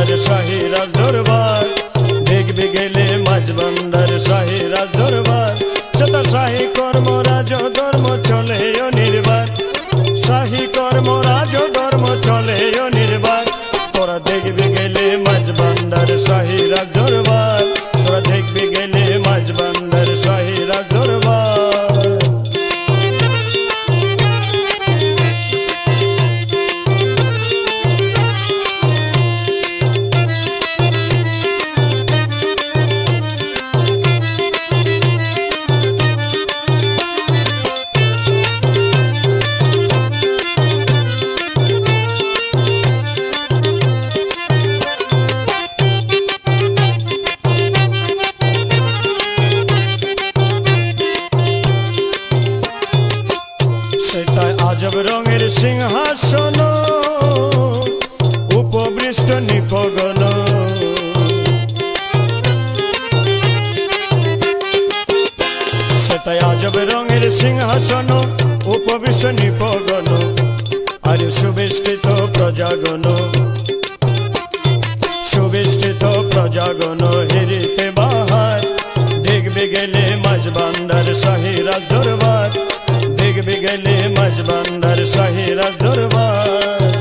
ভান্ডার শাহী রাজ দরবার দেখবি গেলে মাঝ ভান্ডার শাহী রাজ দরবার সেটা শাহী কর্মরাজ ধর্ম চলে অনির্বাণ শাহী কর্মরাজ ধর্ম চলে অনির্বাণ তোরা দেখবি গেলে মাঝ ভান্ডার শাহী রাজ দরবার তোরা দেখবি গেলে মাঝ ভান্ডার শাহী রাজ দরবার আজব রঙের সিংহাসন উপবৃষ্ট নিপগণ সেটাই আজব রঙের সিংহাসন উপবৃষ্ট নিপগণ আর সুবেষ্টিত প্রজাগণ সুবেষ্টিত প্রজাগণ হেরিতে বাহার দেখবে গেলে মাঝ ভান্ডার শাহী রাজ দরবার দেখবি গেলে মাঝ ভান্ডার শাহী রাজ দরবার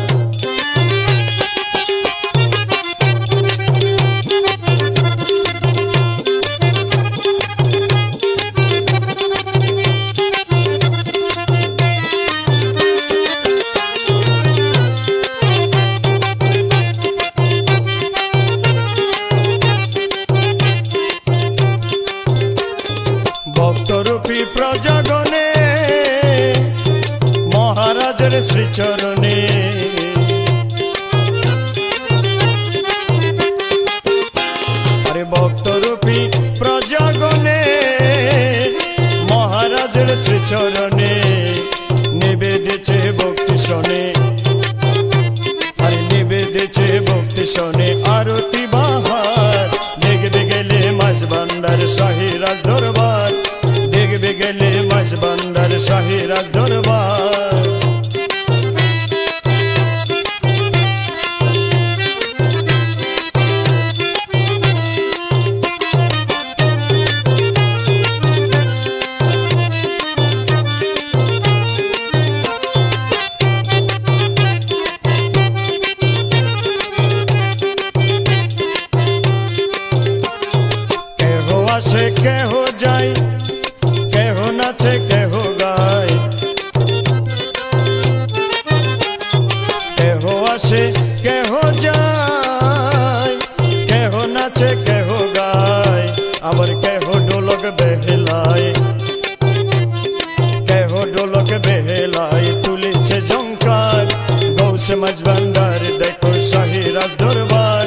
ভক্তরূপী প্রজাগণে মহারাজের শ্রীচরণে আরে ভক্তরূপী প্রজাগণে মহারাজের শ্রীচরণে নিবেদিছে ভক্তি শোনে আরে নিবেদিছে ভক্তি শোনে আরতি বাহার দেখবে গেলে মাঝ ভান্ডার শাহী রাজ দরবার দেখবে গেলে মাঝ ভান্ডার শাহী রাজ দরবার কেহ আসে কেহ যায় কেহ নাচে কেহ গায় কেহ আসে কেহ যায় কেহ নাচে কেহ গায় আবার কেহ ঢোলক বেহেলায় কেহ ঢোলক বেহেলায় তুলিছে ঝংকার গৌসে মাঝ ভান্ডার দেখো শাহী রাজ দরবার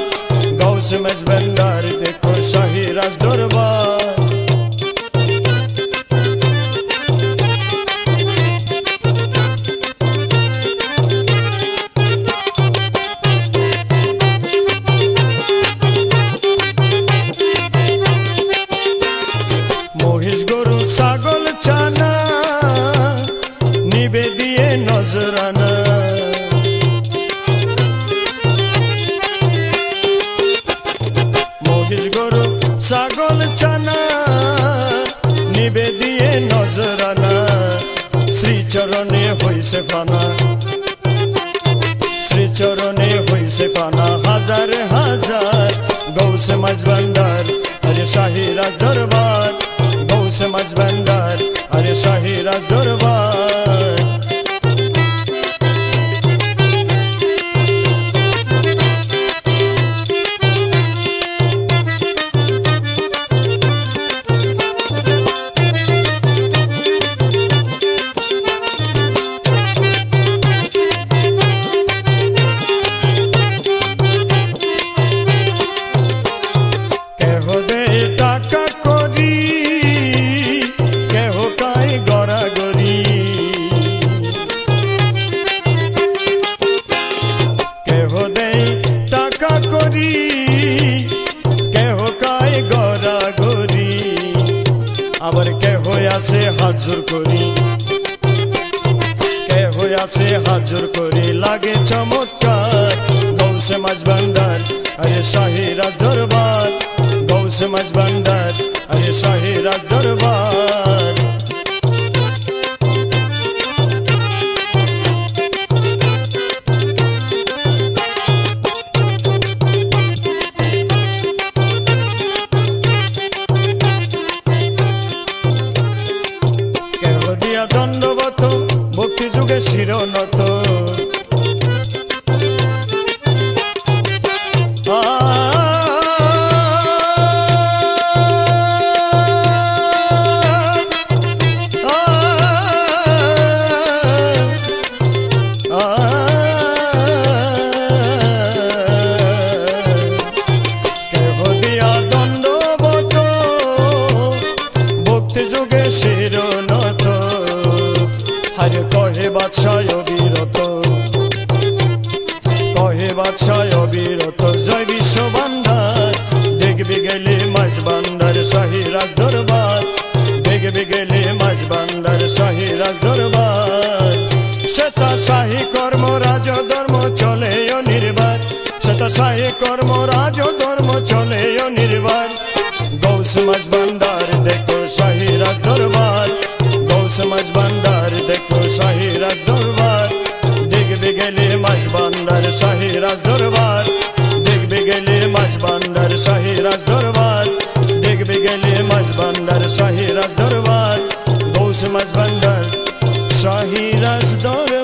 গৌসে মাঝ ভান্ডার দেখো শাহী রাজ দরবার মহিষ গরু ছাগল ছানা নিবে দিয়ে নজরানা মহিষ গরু ছাগল ছানা নিবে দিয়ে নজরানা শ্রীচরণে হইছে ফানা শ্রীচরণে হইছে ফানা হাজার হাজার গৌসে মাঝ ভান্ডার আরে শাহী রাজ দরবার গৌসে মাঝ ভান্ডার আরে শাহী রাজ দরবার কেহ দে টাকা করি কেহ কাই গড়াগড়ি কেহ দে টাকা করি কেহ কাই গড়াগড়ি আবার কেহ আছে হাজুর করি কেহ আছে হাজুর করি লাগে চমৎকার গৌসে মাঝ ভান্ডার আরে শাহী রাজ দরবার গৌসে মাঝ ভান্ডার আরে শাহী রাজ দরবার কেহ দিয়া দণ্ডবত ভক্তি যুগে শিরনত শিরনত হারে কহে বাদশাহ অবিরত কহে বাদশাহ অবিরত জয় বিশ্ব ভান্ডার দেখবে গেলে মাঝ ভান্ডার শাহী রাজ দরবার দেখবে গেলে মাঝ ভান্ডার শাহী রাজ দরবার সেটা শাহী কর্ম রাজ ধর্ম চলে অনির্বাণ সেটা শাহী কর্ম রাজ ধর্ম চলে অনির্বাণ গৌস মাঝ ভান্ডার দেখো শাহী রাজ দরবার গৌস মাঝ ভান্ডার দেখো শাহী রাজ দরবার দেখবে গেলে মাঝ ভান্ডার শাহী রাজ দরবার দেখবে গেলে মাঝ ভান্ডার শাহী রাজ দরবার দেখবে গেলে মাঝ ভান্ডার শাহী রাজ দরবার গৌস মাঝ ভান্ডার শাহী রাজ দরবার।